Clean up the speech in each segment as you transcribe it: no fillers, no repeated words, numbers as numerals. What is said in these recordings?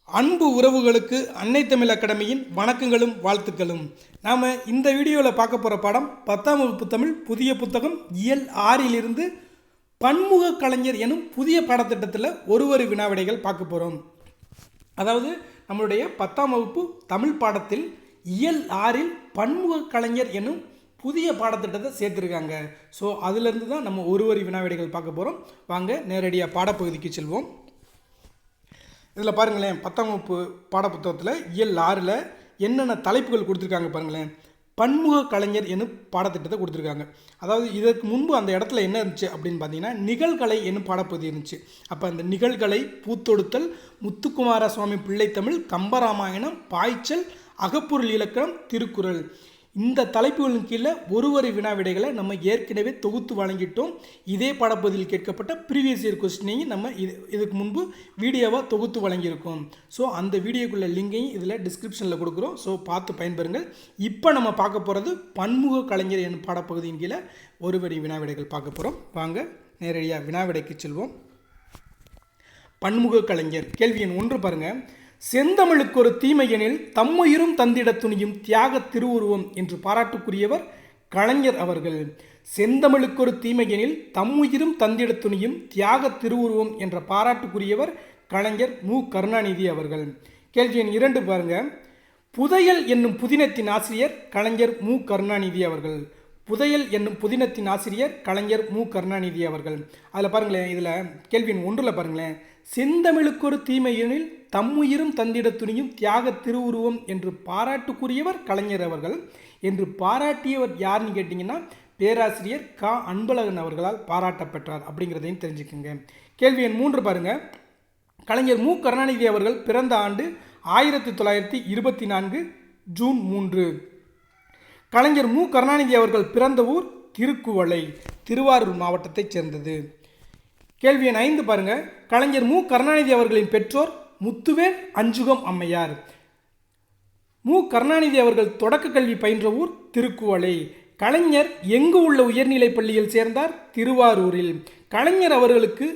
அன்பு உறவுகளுக்கு அன்னை தமிழ் அகாடமியின் வணக்கங்களும் வாழ்த்துக்களும். நாம் இந்த வீடியோவில் பார்க்க போகிற பாடம் 10ஆம் வகுப்பு தமிழ் புதிய புத்தகம் இயல் 6லிருந்து பன்முக கலைஞர் எனும் புதிய பாடத்திட்டத்தில் ஒரு வினாவிடைகள் பார்க்க போகிறோம். அதாவது நம்மளுடைய 10ஆம் வகுப்பு தமிழ் பாடத்தில் இயல் 6ல் பன்முக கலைஞர் எனும் புதிய பாடத்திட்டத்தை சேர்த்துருக்காங்க. ஸோ அதிலிருந்து தான் நம்ம ஒரு வினாவிடைகள் பார்க்க போகிறோம். வாங்க நேரடியாக பாடப்பகுதிக்கு செல்வோம். இதில் பாருங்களேன், 10ஆம் வகுப்பு பாடப்புத்தகத்தில் இயல் 6ல் என்னென்ன தலைப்புகள் கொடுத்துருக்காங்க பாருங்களேன். பன்முக கலைஞர் என்னும் பாடத்திட்டத்தை கொடுத்துருக்காங்க. அதாவது இதற்கு முன்பு அந்த இடத்துல என்ன இருந்துச்சு அப்படின்னு பார்த்தீங்கன்னா, நிகழ்கலை என்னும் பாடப்பகுதி இருந்துச்சு. அப்போ அந்த நிகழ்கலை, பூத்தொடுத்தல், முத்துக்குமார சுவாமி பிள்ளைத்தமிழ், கம்பராமாயணம், பாய்ச்சல், அகப்பொருள் இலக்கணம், திருக்குறள், இந்த தலைப்புகளின் கீழே ஒரு வினாவிடைகளை நம்ம ஏற்கனவே தொகுத்து வழங்கிட்டோம். இதே பாடப்பகுதியில் கேட்கப்பட்ட ப்ரீவியஸ் இயர் கொஸ்டினையும் நம்ம இதுக்கு முன்பு வீடியோவாக தொகுத்து வழங்கியிருக்கோம். ஸோ அந்த வீடியோக்குள்ள லிங்கையும் இதில் டிஸ்கிரிப்ஷனில் கொடுக்குறோம். ஸோ பார்த்து பயன்பெறுங்கள். இப்போ நம்ம பார்க்க போகிறது பன்முக கலைஞர் என்னும் பாடப்பகுதியின் கீழே ஒரு வினாவிடைகள் பார்க்க போகிறோம். வாங்க நேரடியாக வினாவிடைக்கு செல்வோம். பன்முக கலைஞர் கேள்வி எண் 1 பாருங்கள். செந்தமிழுக்கு ஒரு தீமையெனில் தம்முயிரும் தந்திட துணியும் தியாக திருவுருவம் என்று பாராட்டுக்குரியவர் கலைஞர் அவர்கள். செந்தமிழுக்கு ஒரு தீமையெனில் தம்முயிரும் தந்திட துணியும் தியாக திருவுருவம் என்ற பாராட்டுக்குரியவர் கலைஞர் மு கருணாநிதி அவர்கள். கேள்வி எண் 2 பாருங்க. புதையல் என்னும் புதினத்தின் ஆசிரியர் கலைஞர் மு கருணாநிதி அவர்கள். புதையல் என்னும் புதினத்தின் ஆசிரியர் கலைஞர் மு கருணாநிதி அவர்கள். அதில் பாருங்களேன், இதில் கேள்வி எண் 1 பாருங்களேன். செந்தமிழுக்கு ஒரு தீமையெனில் தம்முயிரும் தந்திட துணியும் தியாக திருவுருவம் என்று பாராட்டுக்குரியவர் கலைஞர் அவர்கள் என்று பாராட்டியவர் யாருன்னு கேட்டிங்கன்னா, பேராசிரியர் க அன்பழகன் அவர்களால் பாராட்டப்பெற்றார் அப்படிங்கிறதையும் தெரிஞ்சுக்கோங்க. கேள்வி எண் 3 பாருங்கள். கலைஞர் மு கருணாநிதி அவர்கள் பிறந்த ஆண்டு 1924 ஜூன் 3. கலைஞர் மு கருணாநிதி அவர்கள் பிறந்த ஊர் திருக்குவளை, திருவாரூர் மாவட்டத்தைச் சேர்ந்தது. கேள்வி எண் 5 பாருங்கள். கலைஞர் மு கருணாநிதி அவர்களின் பெற்றோர் முத்துவேல் அஞ்சுகம் அம்மையார். மு கருணாநிதி அவர்கள் தொடக்க கல்வி பயின்ற ஊர் திருக்குவளை. கலைஞர் எங்கு உள்ள உயர்நிலைப் பள்ளியில் சேர்ந்தார்? திருவாரூரில். கலைஞர் அவர்களுக்கு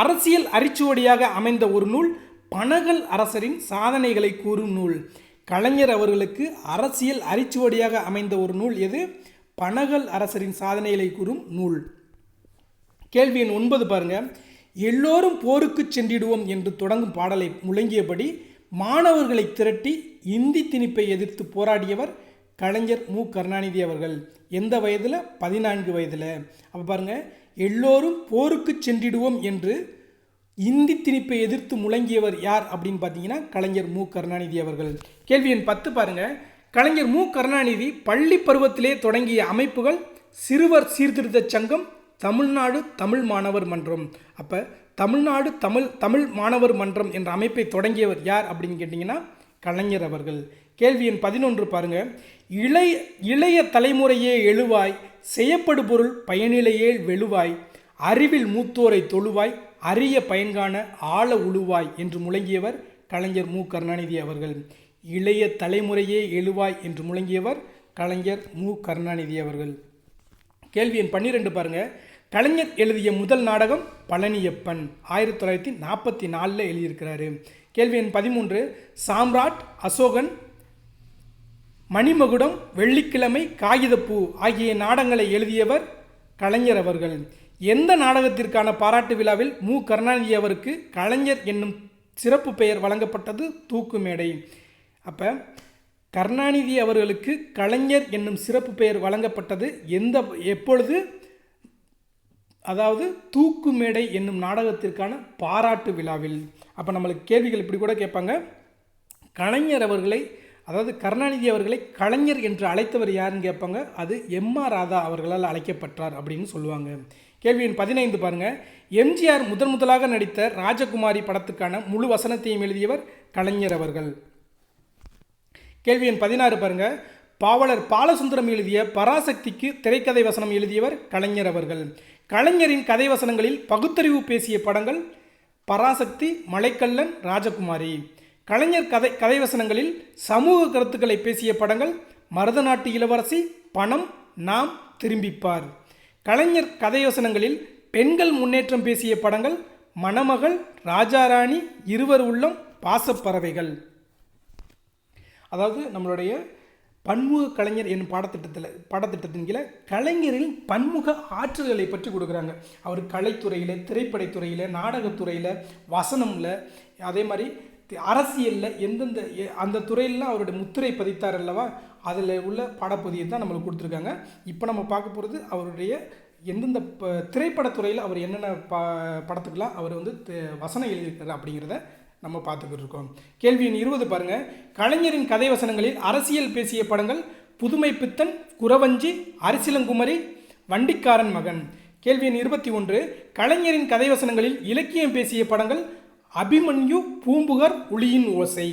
அரசியல் அரிச்சுவடியாக அமைந்த ஒரு நூல் பனகல் அரசரின் சாதனைகளை கூறும் நூல். கலைஞர் அவர்களுக்கு அரசியல் அரிச்சுவடியாக அமைந்த ஒரு நூல் எது? பனகல் அரசரின் சாதனைகளை கூறும் நூல். கேள்வி எண் 9 பாருங்க. எல்லோரும் போருக்கு சென்றிடுவோம் என்று தொடங்கும் பாடலை முழங்கியபடி மாணவர்களை திரட்டி இந்தி திணிப்பை எதிர்த்து போராடியவர் கலைஞர் மு கருணாநிதி அவர்கள். எந்த வயதில்? 14 வயதில். அப்போ பாருங்கள், எல்லோரும் போருக்கு சென்றிடுவோம் என்று இந்தி திணிப்பை எதிர்த்து முழங்கியவர் யார் அப்படின்னு பார்த்தீங்கன்னா, கலைஞர் மு கருணாநிதி அவர்கள். கேள்வி எண் 10 பாருங்கள். கலைஞர் மு கருணாநிதி பள்ளி பருவத்திலே தொடங்கிய அமைப்புகள் சிறுவர் சீர்திருத்த சங்கம், தமிழ்நாடு தமிழ் மாணவர் மன்றம். அப்போ தமிழ்நாடு தமிழ் மாணவர் மன்றம் என்ற அமைப்பை தொடங்கியவர் யார் அப்படின்னு கேட்டிங்கன்னா, கலைஞர் அவர்கள். கேள்வி எண் 11 பாருங்கள். இளைய தலைமுறையே எழுவாய், செய்யப்படு பொருள் பயனிலையே வெளுவாய், அறிவில் மூத்தோரை தொழுவாய், அரிய பயன்காண ஆழ உழுவாய் என்று முழங்கியவர் கலைஞர் மு கருணாநிதி அவர்கள். இளைய தலைமுறையே எழுவாய் என்று முழங்கியவர் கலைஞர் மு கருணாநிதி அவர்கள். கேள்வி எண் 12 பாருங்கள். கலைஞர் எழுதிய முதல் நாடகம் பழனியப்பன், 1944 எழுதியிருக்கிறாரு. கேள்வி எண் 13. சாம்ராட், அசோகன், மணிமகுடம், வெள்ளிக்கிழமை, காகிதப்பூ ஆகிய நாடகங்களை எழுதியவர் கலைஞர் அவர்கள். எந்த நாடகத்திற்கான பாராட்டு விழாவில் மு கருணாநிதி அவருக்கு கலைஞர் என்னும் சிறப்பு பெயர் வழங்கப்பட்டது? தூக்கு மேடை. அப்போ கருணாநிதி அவர்களுக்கு கலைஞர் என்னும் சிறப்பு பெயர் வழங்கப்பட்டது எப்பொழுது? அதாவது தூக்கு மேடை என்னும் நாடகத்திற்கான பாராட்டு விழாவில். அப்போ நம்மளுக்கு கேள்விகள் இப்படி கூட கேட்பாங்க. கலைஞர் அவர்களை, அதாவது கருணாநிதி அவர்களை கலைஞர் என்று அழைத்தவர் யாருன்னு கேட்பாங்க. அது எம்.ஆர். ராதா அவர்களால் அழைக்கப்பட்டார் அப்படின்னு சொல்லுவாங்க. கேள்வி எண் 15 பாருங்கள். எம்ஜிஆர் முதலாக நடித்த ராஜகுமாரி படத்துக்கான முழு வசனத்தையும் எழுதியவர் கலைஞர் அவர்கள். கேள்வி எண் 16 பாருங்கள். பாவலர் பாலசுந்தரம் எழுதிய பராசக்திக்கு திரைக்கதை வசனம் எழுதியவர் கலைஞர் அவர்கள். கலைஞரின் கதை வசனங்களில் பகுத்தறிவு பேசிய படங்கள் பராசக்தி, மலைக்கல்லன், ராஜகுமாரி. கலைஞர் கதை வசனங்களில் சமூக கருத்துக்களை பேசிய படங்கள் மருதநாட்டு இளவரசி, பணம், நாம், திரும்பிப்பார். கலைஞர் கதை வசனங்களில் பெண்கள் முன்னேற்றம் பேசிய படங்கள் மணமகள், ராஜாராணி, இருவர் உள்ளம், பாசப்பறவைகள். அதாவது நம்மளுடைய பன்முக கலைஞர் என்னும் பாடத்திட்டத்தின் கீழே கலைஞரின் பன்முக ஆற்றல்களை பற்றி கொடுக்குறாங்க. அவர் கலைத்துறையில், திரைப்படத்துறையில், நாடகத்துறையில், வசனமில், அதே மாதிரி அரசியலில் எந்தெந்த அந்த துறையிலாம் அவருடைய முத்திரை பதித்தார் அல்லவா, அதில் உள்ள பாடப்பகுதியை தான் நம்மளுக்கு கொடுத்துருக்காங்க. இப்போ நம்ம பார்க்க போகிறது அவருடைய எந்தெந்த திரைப்படத்துறையில் அவர் என்னென்ன படத்துக்கெல்லாம் அவர் வந்து வசனம் எழுதியிருக்காரு அப்படிங்கிறத நம்ம பார்த்துக்கிட்டு இருக்கோம். கேள்வி எண் 20 பாருங்கள். கலைஞரின் கதை வசனங்களில் அரசியல் பேசிய படங்கள் புதுமை பித்தன், குறவஞ்சி, அரசிலங்குமரி, வண்டிக்காரன் மகன். கேள்வி எண் 21. கலைஞரின் கதை வசனங்களில் இலக்கியம் பேசிய படங்கள் அபிமன்யு, பூம்புகார், ஒளியின் ஓசை.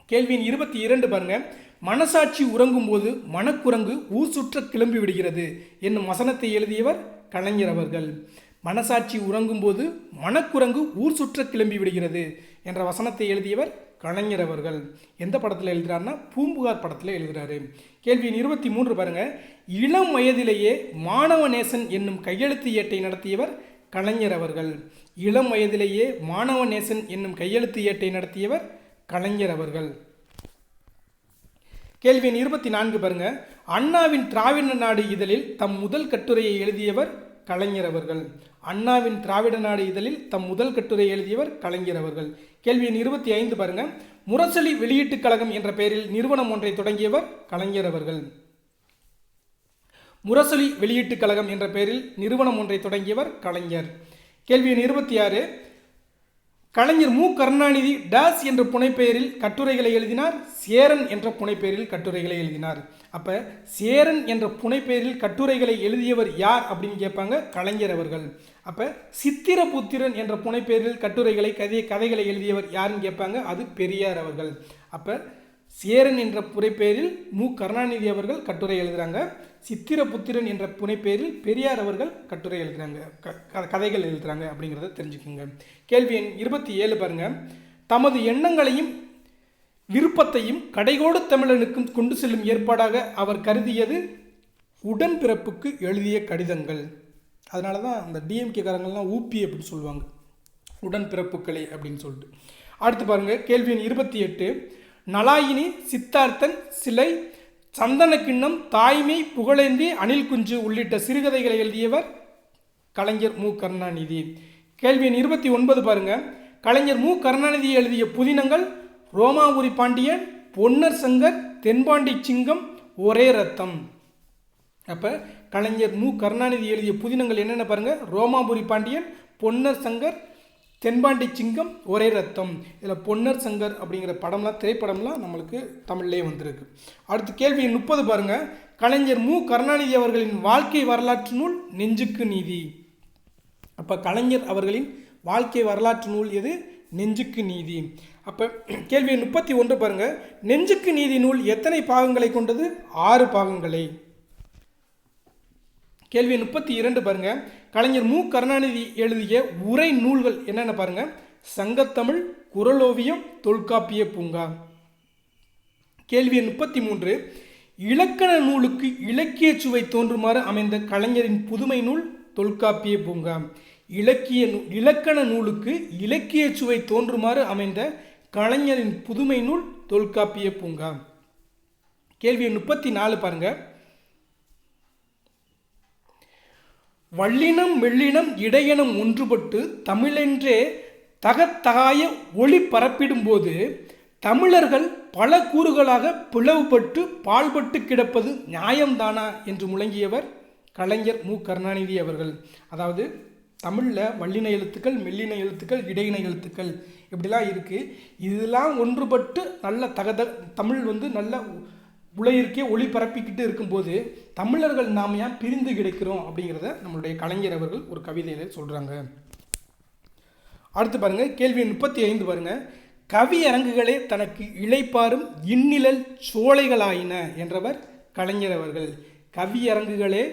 கேள்வி எண் 22 பாருங்கள். மனசாட்சி உறங்கும் போது மனக்குரங்கு ஊர் சுற்ற கிளம்பி விடுகிறது என்னும் வசனத்தை எழுதியவர் கலைஞர் அவர்கள். மனசாட்சி உறங்கும் போது மனக்குரங்கு ஊர் சுற்ற கிளம்பி விடுகிறது என்ற வசனத்தை எழுதியவர் கலைஞர் அவர்கள். எந்த படத்தில் எழுதுகிறார்னா பூம்புகார் படத்தில் எழுதுகிறாரு. கேள்வி 23 பாருங்கள். இளம் வயதிலேயே மாணவ நேசன் என்னும் கையெழுத்து ஏட்டை நடத்தியவர் கலைஞர் அவர்கள். இளம் வயதிலேயே மாணவ நேசன் என்னும் கையெழுத்து ஏட்டை நடத்தியவர் கலைஞர் அவர்கள். கேள்வி 24 பாருங்கள். அண்ணாவின் திராவிட நாடு இதழில் தம் முதல் கட்டுரையை எழுதியவர் கலைஞர் அவர்கள். அண்ணாவின் திராவிட நாடு இதழில் தம் முதல் கட்டுரை எழுதியவர் கலைஞர் அவர்கள். கேள்வி 25 பாருங்கள். முரசொலி வெளியீட்டுக் கழகம் என்ற பெயரில் நிறுவனம் ஒன்றை தொடங்கியவர் கலைஞர் அவர்கள். முரசொலி வெளியீட்டுக் கழகம் என்ற பெயரில் நிறுவனம் ஒன்றை தொடங்கியவர் கலைஞர். கேள்வி 26. கலைஞர் மு கருணாநிதி டாஸ் என்ற புனைப்பெயரில் கட்டுரைகளை எழுதினார், சேரன் என்ற புனைப்பெயரில் கட்டுரைகளை எழுதினார். அப்போ சேரன் என்ற புனைப்பெயரில் கட்டுரைகளை எழுதியவர் யார் அப்படின்னு கேட்பாங்க, கலைஞர் அவர்கள். அப்போ சித்திரபுத்திரன் என்ற புனைப்பெயரில் கதைகளை எழுதியவர் யாருன்னு கேட்பாங்க, அது பெரியார் அவர்கள். அப்போ சேரன் என்ற புனைப்பெயரில் மு கருணாநிதி அவர்கள் கட்டுரை எழுதுகிறாங்க, சித்திரபுத்திரன் என்ற புனைப்பெயரில் பெரியார் அவர்கள் கட்டுரை எழுதுகிறாங்க, கதைகள் எழுதுகிறாங்க அப்படிங்கிறத தெரிஞ்சுக்கோங்க. கேள்வி எண் 27 பாருங்கள். தமது எண்ணங்களையும் விருப்பத்தையும் கடைகோடு தமிழனுக்கும் கொண்டு செல்லும் ஏற்பாடாக அவர் கருதியது உடன்பிறப்புக்கு எழுதிய கடிதங்கள். அதனால தான் அந்த டிஎம்கே காரங்கள்லாம் ஊப்பி அப்படின்னு சொல்லுவாங்க, உடன்பிறப்புக்களே அப்படின்னு சொல்லிட்டு. அடுத்து பாருங்கள். கேள்வி எண் 28. நலாயினி, சித்தார்த்தன் சிலை, சந்தன கிண்ணம், தாய்மை, புகழேந்தி, அணில் குஞ்சு உள்ளிட்ட சிறுகதைகளை எழுதியவர் கலைஞர் மு கருணாநிதி. கேள்வி எண் 29 பாருங்கள். கலைஞர் மு கருணாநிதி எழுதிய புதினங்கள் ரோமாபுரி பாண்டியன், பொன்னர் சங்கர், தென்பாண்டி சிங்கம், ஒரே ரத்தம். அப்போ கலைஞர் மு கருணாநிதி எழுதிய புதினங்கள் என்னென்ன பாருங்கள், ரோமாபுரி பாண்டியன், பொன்னர் சங்கர், தென்பாண்டி சிங்கம், ஒரே ரத்தம். இதில் பொன்னர் சங்கர் அப்படிங்கிற திரைப்படம்லாம் நம்மளுக்கு தமிழ்லேயே வந்திருக்கு. அடுத்து கேள்வி 30 பாருங்கள். கலைஞர் மு கருணாநிதி அவர்களின் வாழ்க்கை வரலாற்று நூல் நெஞ்சுக்கு நீதி. அப்போ கலைஞர் அவர்களின் வாழ்க்கை வரலாற்று நூல் எது, நெஞ்சுக்கு நீதி. அப்போ கேள்வி 31 பாருங்கள். நெஞ்சுக்கு நீதி நூல் எத்தனை பாகங்களை கொண்டது, 6 பாகங்களை. கேள்வி 32 பாருங்கள். கலைஞர் மு கருணாநிதி எழுதிய உரை நூல்கள் என்னென்ன பாருங்கள், சங்கத்தமிழ், குறளோவியம், தொல்காப்பிய பூங்கா. கேள்வி 33. இலக்கண நூலுக்கு இலக்கிய சுவை தோன்றுமாறு அமைந்த கலைஞரின் புதுமை நூல் தொல்காப்பிய பூங்கா. இலக்கண நூலுக்கு இலக்கிய சுவை தோன்றுமாறு அமைந்த கலைஞரின் புதுமை நூல் தொல்காப்பிய பூங்கா. கேள்வி 34 பாருங்கள். வள்ளினம் மெல்லினம் இடையனம் ஒன்றுபட்டு தமிழென்றே தகத்தகாய ஒளி பரப்பிடும்போது தமிழர்கள் பல கூறுகளாக பிளவுபட்டு பால்பட்டு கிடப்பது நியாயம்தானா என்று முழங்கியவர் கலைஞர் மு கருணாநிதி அவர்கள். அதாவது தமிழில் வல்லின எழுத்துக்கள், மெல்லின எழுத்துக்கள், இடையின எழுத்துக்கள் இப்படிலாம் இருக்குது. இதெல்லாம் ஒன்றுபட்டு நல்ல தமிழ் நல்ல உலகிற்கே ஒளி பரப்பிக்கிட்டு இருக்கும்போது தமிழர்கள் நாம் ஏன் பிரிந்து கிடைக்கிறோம் அப்படிங்கிறத நம்மளுடைய கலைஞர் அவர்கள் ஒரு கவிதையில் சொல்கிறாங்க. அடுத்து பாருங்கள். கேள்வி 35 பாருங்கள். கவியரங்குகளே தனக்கு இளைப்பாறும் இந்நிழல் சோலைகளாயின என்றவர் கலைஞர் அவர்கள். கவியரங்குகளே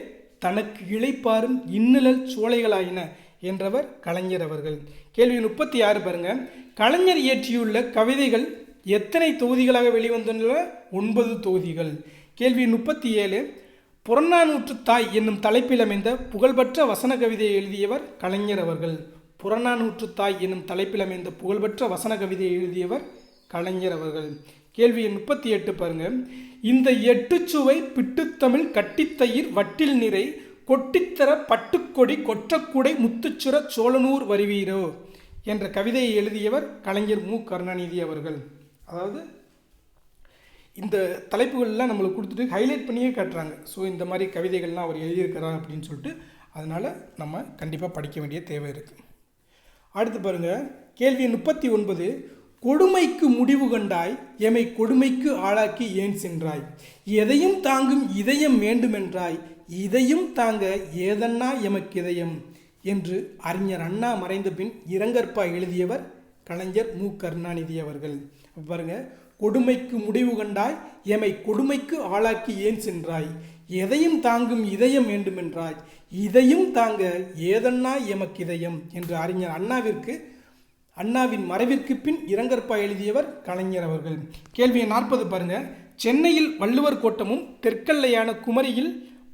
தனக்கு இளைப்பாறும் இந்நிழல் சோலைகளாயின என்றவர் கலைஞர் அவர்கள். கேள்வி 36 பாருங்கள். கலைஞர் இயற்றியுள்ள கவிதைகள் எத்தனை தொகுதிகளாக வெளிவந்துள்ள, 9 தொகுதிகள். கேள்வி 37. புறநானூற்று தாய் என்னும் தலைப்பில் அமைந்த புகழ்பெற்ற வசன கவிதையை எழுதியவர் கலைஞர் அவர்கள். புறநானூற்று தாய் எனும் தலைப்பில் அமைந்த புகழ்பெற்ற வசன கவிதையை எழுதியவர் கலைஞர் அவர்கள். கேள்வி எண் 38 பாருங்க. இந்த எட்டுச்சுவை பிட்டுத்தமிழ் கட்டித்தயிர் வட்டில் நிறை கொட்டித்தர பட்டுக்கொடி கொற்றக்கூடை முத்துச்சுர சோழனூர் வருவீரோ என்ற கவிதையை எழுதியவர் கலைஞர் மு கருணாநிதி அவர்கள். அதாவது இந்த தலைப்புகள்லாம் நம்மளுக்கு கொடுத்துட்டு ஹைலைட் பண்ணியே காட்டுறாங்க. ஸோ இந்த மாதிரி கவிதைகள்லாம் அவர் எழுதியிருக்கிறார் அப்படின்னு சொல்லிட்டு அதனால் நம்ம கண்டிப்பாக படிக்க வேண்டிய தேவை இருக்குது. அடுத்து பாருங்கள், கேள்வி 39. கொடுமைக்கு முடிவு கண்டாய் எமை கொடுமைக்கு ஆளாக்கி ஏன் சென்றாய், எதையும் தாங்கும் இதயம் வேண்டுமென்றாய், இதையும் தாங்க ஏதன்னா எமக்கு இதயம் என்று அறிஞர் அண்ணா மறைந்த பின் இரங்கற்பா எழுதியவர் கலைஞர் மு கருணாநிதி அவர்கள். பாருங்க, கொடுமைக்கு முடிவு கண்டாய் எமை கொடுமைக்கு ஆளாக்கி ஏன் சென்றாய், எதையும் தாங்கும் இதயம் வேண்டுமென்றாய், இதையும் தாங்க ஏதன்னா எமக்கு இதயம் என்று அறிஞர் அண்ணாவின் மறைவிற்கு பின் இரங்கற்பா எழுதியவர் கலைஞர் அவர்கள். கேள்வி 40 பாருங்க. சென்னையில் வள்ளுவர் கோட்டமும் தெற்கல்லையான குமரியில்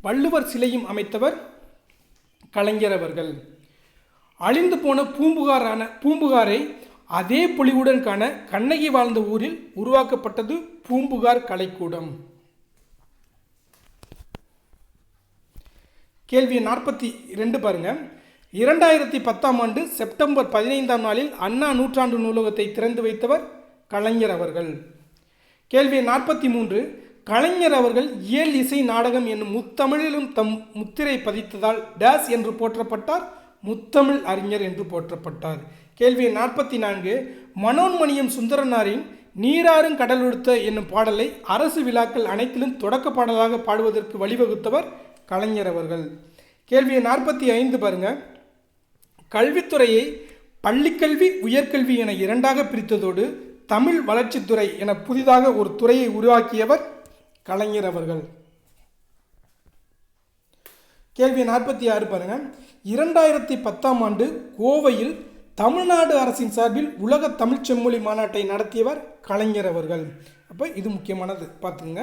வள்ளுவர் சிலையும் அமைத்தவர் கலைஞர் அவர்கள். அழிந்து போன பூம்புகாரை அதே பொலிவுடன் காண கண்ணகி வாழ்ந்த ஊரில் உருவாக்கப்பட்டது பூம்புகார் கலைக்கூடம். கேள்வி 42 பாருங்க. 2010ஆம் ஆண்டு செப்டம்பர் 15ஆம் நாளில் அண்ணா நூற்றாண்டு நூலகத்தை திறந்து வைத்தவர் கலைஞர் அவர்கள். கேள்வி 43. கலைஞர் அவர்கள் இயல் இசை நாடகம் என்னும் முத்தமிழிலும் தம் முத்திரை பதித்ததால் டேஸ் என்று போற்றப்பட்டார், முத்தமிழ் அறிஞர் என்று போற்றப்பட்டார். கேள்வி 44. மனோன்மணியம் சுந்தரனாரின் நீராறும் கடலொடுத்த என்னும் பாடலை அரசு விழாக்கள் அனைத்திலும் தொடக்க பாடலாக பாடுவதற்கு வழிவகுத்தவர் கலைஞர் அவர்கள். கேள்வி 45 பாருங்க. கல்வித்துறையை பள்ளிக்கல்வி உயர்கல்வி என இரண்டாக பிரித்ததோடு தமிழ் வளர்ச்சித்துறை என புதிதாக ஒரு துறையை உருவாக்கியவர் கலைஞர் அவர்கள். கேள்வி 46 பாருங்க. 2010ஆம் ஆண்டு கோவையில் தமிழ்நாடு அரசின் சார்பில் உலக தமிழ் செம்மொழி மாநாட்டை நடத்தியவர் கலைஞர் அவர்கள். அப்போ இது முக்கியமானது பார்த்துங்க.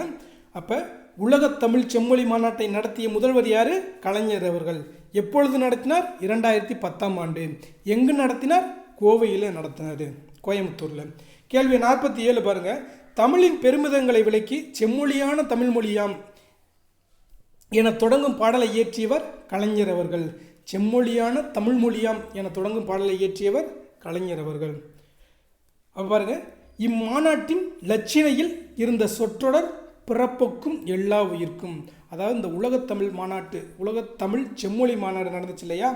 அப்போ உலக தமிழ் செம்மொழி மாநாட்டை நடத்திய முதல்வர் யார்? கலைஞர் அவர்கள். எப்பொழுது நடத்தினார்? 2010ஆம் ஆண்டு. எங்கு நடத்தினார்? கோவையில் நடத்தினார், கோயம்புத்தூரில். கேள்வி 47 பாருங்க. தமிழின் பெருமிதங்களை விளக்கி செம்மொழியான தமிழ் மொழியாம் என தொடங்கும் பாடலை இயற்றியவர் கலைஞர் அவர்கள். செம்மொழியான தமிழ் மொழியாம் என தொடங்கும் பாடலை இயற்றியவர் கலைஞர் அவர்கள். பாருங்க, இம்மாநாட்டின் லட்சினையில் இருந்த சொற்றொடர் பிறப்புக்கும் எல்லா உயிர்க்கும். அதாவது இந்த உலகத்தமிழ் மாநாட்டு, உலகத்தமிழ் செம்மொழி மாநாடு நடந்துச்சு இல்லையா,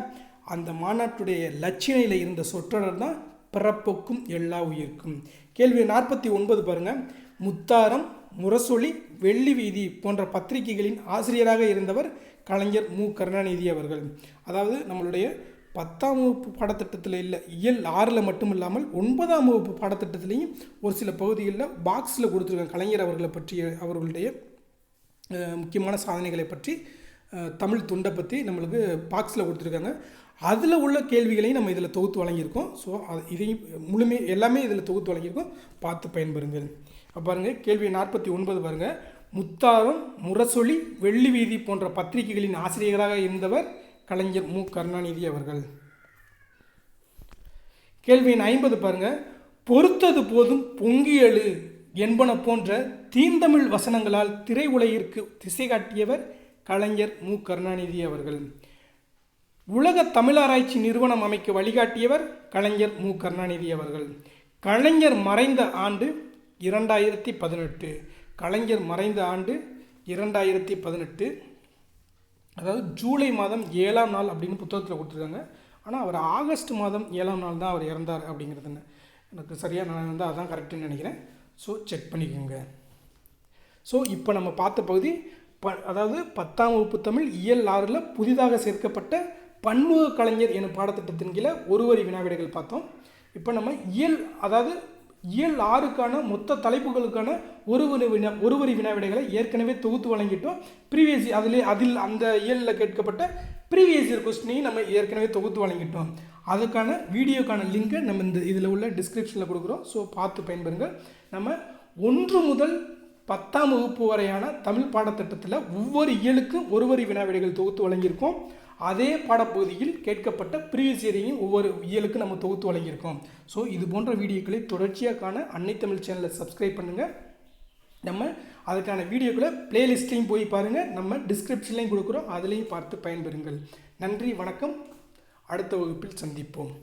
அந்த மாநாட்டுடைய லட்சினையில் இருந்த சொற்றொடர் தான் பிறப்புக்கும் எல்லா உயிர்க்கும். கேள்வி 49 பாருங்க. முத்தாரம், முரசொலி, வெள்ளி வீதி போன்ற பத்திரிகைகளின் ஆசிரியராக இருந்தவர் கலைஞர் மு கருணாநிதி அவர்கள். அதாவது நம்மளுடைய 10ஆம் வகுப்பு பாடத்திட்டத்தில் இல்லை, இயல் 6ல் மட்டும் இல்லாமல் 9ஆம் வகுப்பு பாடத்திட்டத்திலையும் ஒரு சில பகுதிகளில் பாக்ஸில் கொடுத்துருக்காங்க கலைஞர் அவர்களை பற்றி, அவர்களுடைய முக்கியமான சாதனைகளை பற்றி, தமிழ் தொண்டை பற்றி நம்மளுக்கு பாக்ஸில் கொடுத்துருக்காங்க. அதில் உள்ள கேள்விகளையும் நம்ம இதில் தொகுத்து வழங்கியிருக்கோம். ஸோ இதையும் எல்லாமே இதில் தொகுத்து வழங்கியிருக்கோம், பார்த்து பயன்பெறுங்கள். பாருங்கள், கேள்வி 49 பாருங்கள். முத்தாரம், முரசொலி, வெள்ளி வீதி போன்ற பத்திரிகைகளின் ஆசிரியராக இருந்தவர் கலைஞர் மு கருணாநிதி அவர்கள். கேள்வி 50 பாருங்க. பொறுத்தது போதும் பொங்கியழு என்பன போன்ற தீந்தமிழ் வசனங்களால் திரை உலகிற்கு திசை காட்டியவர் கலைஞர் மு கருணாநிதி அவர்கள். உலக தமிழாராய்ச்சி நிறுவனம் அமைக்க வழிகாட்டியவர் கலைஞர் மு கருணாநிதி அவர்கள். கலைஞர் மறைந்த ஆண்டு 2018. கலைஞர் மறைந்த ஆண்டு 2018, அதாவது ஜூலை மாதம் 7ஆம் நாள் அப்படின்னு புத்தகத்தில் கொடுத்துருக்காங்க. ஆனால் அவர் ஆகஸ்ட் மாதம் 7ஆம் நாள் தான் அவர் இறந்தார் அப்படிங்கிறது எனக்கு சரியாக நான் வந்து அதான் கரெக்டுன்னு நினைக்கிறேன். ஸோ செக் பண்ணிக்கோங்க. ஸோ இப்போ நம்ம பார்த்த பகுதி அதாவது 10ஆம் வகுப்பு தமிழ் இயல் 6ல் புதிதாக சேர்க்கப்பட்ட பன்முக கலைஞர் எனும் பாடத்திட்டத்தின் கீழே ஒருவரி வினாவிடைகள் பார்த்தோம். இப்போ நம்ம இயல் 6க்கான மொத்த தலைப்புகளுக்கான ஒருவரி வினாவிடைகளை ஏற்கனவே தொகுத்து வழங்கிட்டோம். அதில் அந்த இயலில் கேட்கப்பட்ட ப்ரீவியஸ் இயர் கொஸ்டினையும் நம்ம ஏற்கனவே தொகுத்து வழங்கிட்டோம். அதுக்கான வீடியோக்கான லிங்கை நம்ம இந்த இதில் உள்ள டிஸ்கிரிப்ஷனில் கொடுக்குறோம். ஸோ பார்த்து பயன்பெறுங்கள். நம்ம 1 முதல் 10ஆம் வகுப்பு வரையான தமிழ் பாடத்திட்டத்தில் ஒவ்வொரு இயலுக்கும் ஒருவரி வினாவிடைகள் தொகுத்து வழங்கியிருக்கோம். அதே பாடப்பகுதியில் கேட்கப்பட்ட ப்ரீவியஸ் இயரையும் ஒவ்வொரு இயலுக்கு நம்ம தொகுத்து வழங்கியிருக்கோம். ஸோ இது போன்ற வீடியோக்களை தொடர்ச்சியாக காண அன்னை தமிழ் சேனலை சப்ஸ்கிரைப் பண்ணுங்கள். நம்ம அதுக்கான வீடியோக்களை பிளேலிஸ்ட்லையும் போய் பாருங்கள், நம்ம டிஸ்கிரிப்ஷன்லையும் கொடுக்குறோம், அதுலேயும் பார்த்து பயன்பெறுங்கள். நன்றி, வணக்கம். அடுத்த வகுப்பில் சந்திப்போம்.